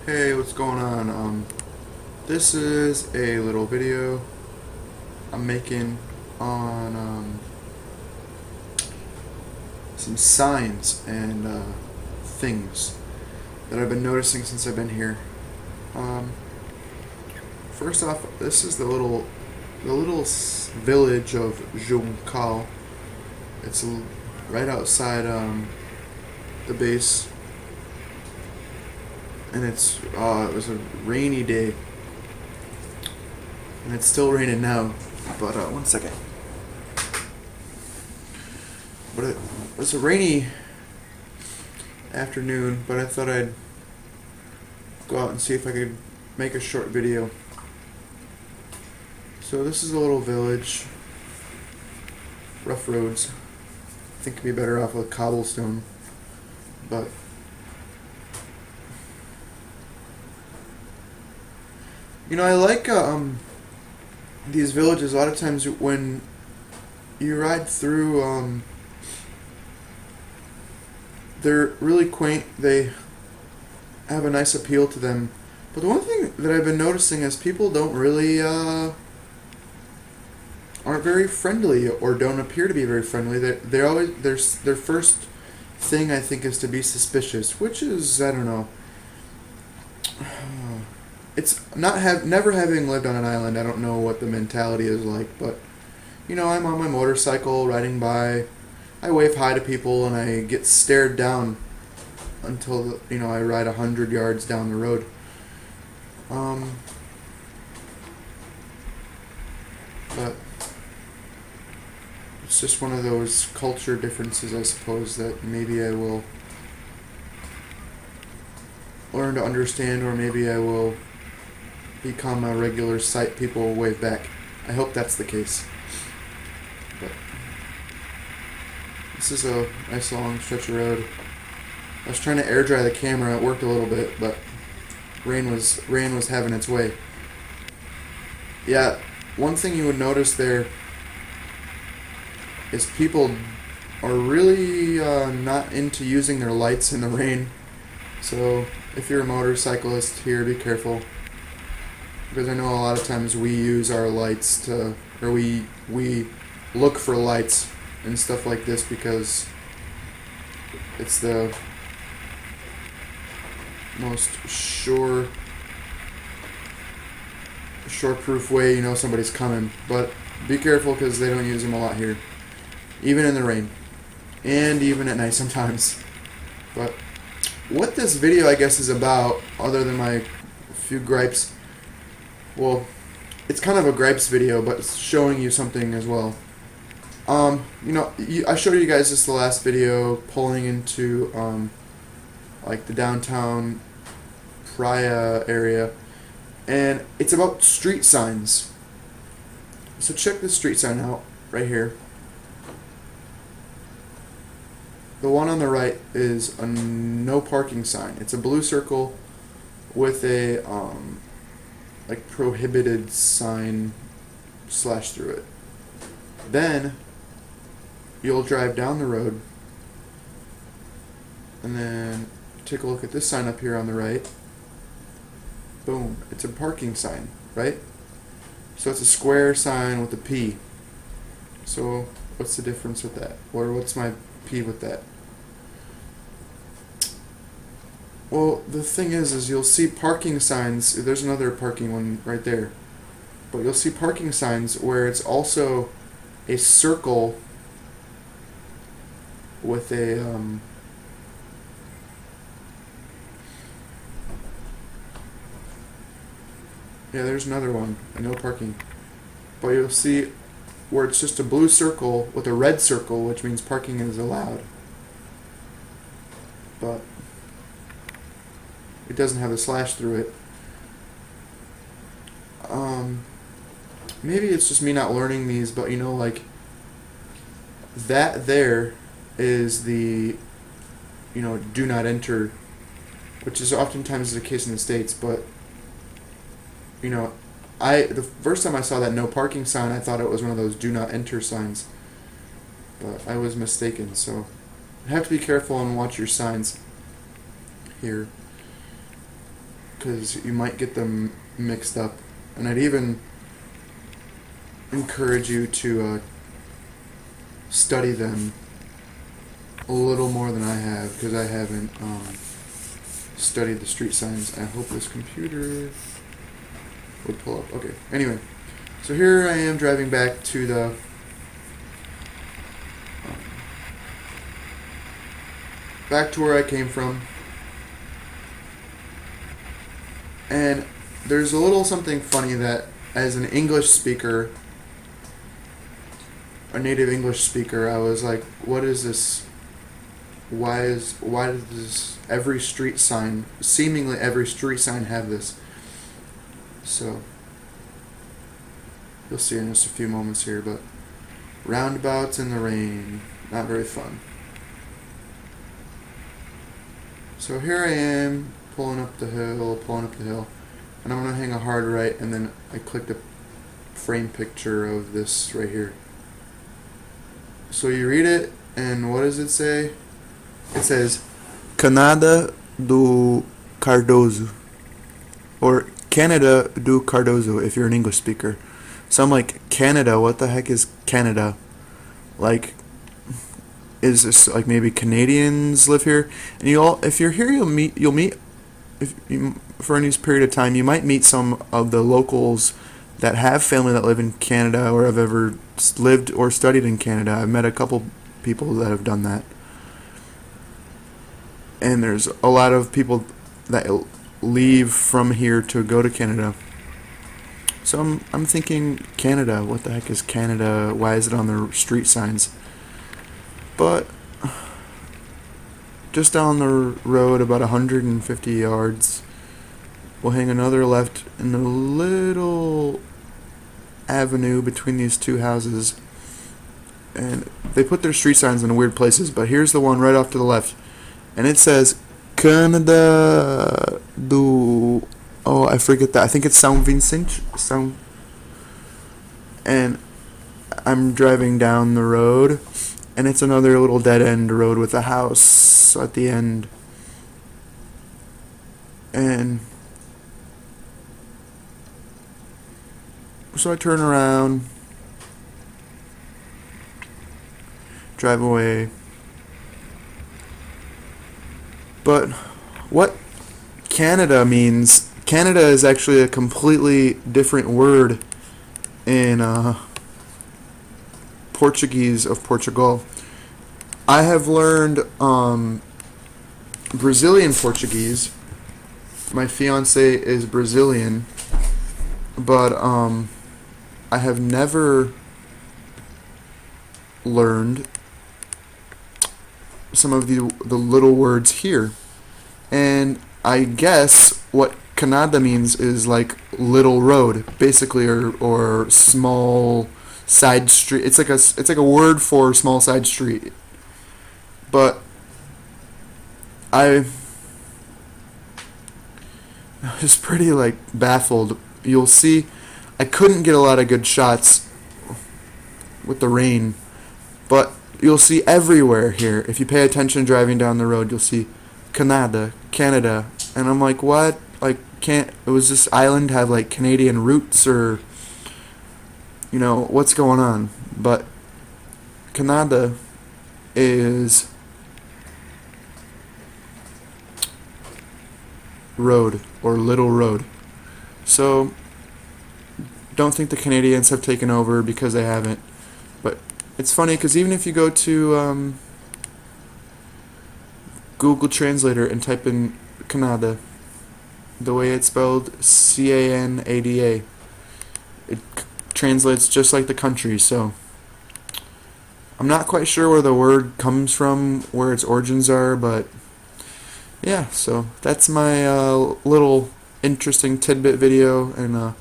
Hey, what's going on? This is a little video I'm making on some signs and things that I've been noticing since I've been here. Um, First off, this is the little village of Juncal. It's right outside the base, and it was a rainy day, and it's still raining now. But one second. But it was a rainy afternoon, but I thought I'd go out and see if I could make a short video. So this is a little village, rough roads. I think it'd be better off with cobblestone, but I like these villages. A lot of times when you ride through, they're really quaint. They have a nice appeal to them. But the one thing that I've been noticing is people don't really aren't very friendly, or don't appear to be very friendly. They're always their first thing, I think, is to be suspicious, which is, I don't know. It's never having lived on an island. I don't know what the mentality is like, but I'm on my motorcycle riding by. I wave hi to people and I get stared down until I ride 100 yards down the road. But it's just one of those culture differences, I suppose, that maybe I will learn to understand, or maybe I will become a regular sight people wave back. I hope that's the case. But this is a nice long stretch of road. I was trying to air dry the camera. It worked a little bit, but rain was having its way. Yeah, one thing you would notice there is people are really not into using their lights in the rain. So if you're a motorcyclist here, be careful, because I know a lot of times we use our lights or we look for lights and stuff like this because it's the most shore-proof way somebody's coming. But be careful, because they don't use them a lot here, even in the rain, and even at night sometimes. But what this video, I guess, is about, other than my few gripes, well, it's kind of a gripes video, but it's showing you something as well. I showed you guys this the last video, pulling into like the downtown Praia area, and it's about street signs. So check this street sign out right here. The one on the right is a no parking sign. It's a blue circle with a like prohibited sign slashed through it. Then you'll drive down the road, and then take a look at this sign up here on the right. Boom, it's a parking sign, right? So it's a square sign with a P. So what's the difference with that? Or what's my P with that? Well, the thing is you'll see parking signs. There's another parking one right there. But you'll see parking signs where it's also a circle with a yeah, there's another one, no parking. But you'll see where it's just a blue circle with a red circle, which means parking is allowed. But it doesn't have a slash through it. Maybe it's just me not learning these, but like that there is the do not enter, which is oftentimes the case in the States. But the first time I saw that no parking sign, I thought it was one of those do not enter signs, but I was mistaken. So you have to be careful and watch your signs here. because you might get them mixed up. And I'd even encourage you to study them a little more than I have, because I haven't studied the street signs. I hope this computer would pull up. Okay, anyway, so here I am driving back to the back to where I came from, and there's a little something funny that, as an English speaker, a native English speaker, I was like, what is this? Why does this, every street sign, seemingly every street sign, have this? So you'll see in just a few moments here, but roundabouts in the rain, not very fun. So here I am, pulling up the hill, and I'm going to hang a hard right, and then I click the frame picture of this right here. So you read it, and what does it say? It says, Canada do Cardoso, or Canada do Cardoso if you're an English speaker. So I'm like, Canada, what the heck is Canada? Like, is this like maybe Canadians live here? And if you're here, you'll meet for any period of time, you might meet some of the locals that have family that live in Canada or have ever lived or studied in Canada. I've met a couple people that have done that. And there's a lot of people that leave from here to go to Canada. So I'm thinking, Canada, what the heck is Canada? Why is it on the street signs? But just down the road, about 150 yards, we'll hang another left in the little avenue between these two houses. And they put their street signs in weird places, but here's the one right off to the left. And it says, Canada do... Oh, I forget that. I think it's São Vicente. And I'm driving down the road, and it's another little dead-end road with a house at the end. And so I turn around, drive away. But what Canada means, Canada is actually a completely different word in Portuguese of Portugal. I have learned Brazilian Portuguese. My fiance is Brazilian, but I have never learned some of the little words here. And I guess what Canada means is like little road, basically, or small side street. It's like a word for small side street. But I was pretty like baffled. You'll see, I couldn't get a lot of good shots with the rain, but you'll see everywhere here. If you pay attention driving down the road, you'll see Canada, and I'm like, what? Like, was this island have like Canadian roots, or what's going on? But Canada is road, or little road. So don't think the Canadians have taken over, because they haven't. But it's funny, because even if you go to Google Translator and type in Canada, the way it's spelled, Canada, it translates just like the country. So I'm not quite sure where the word comes from, where its origins are, but yeah, so that's my little interesting tidbit video, and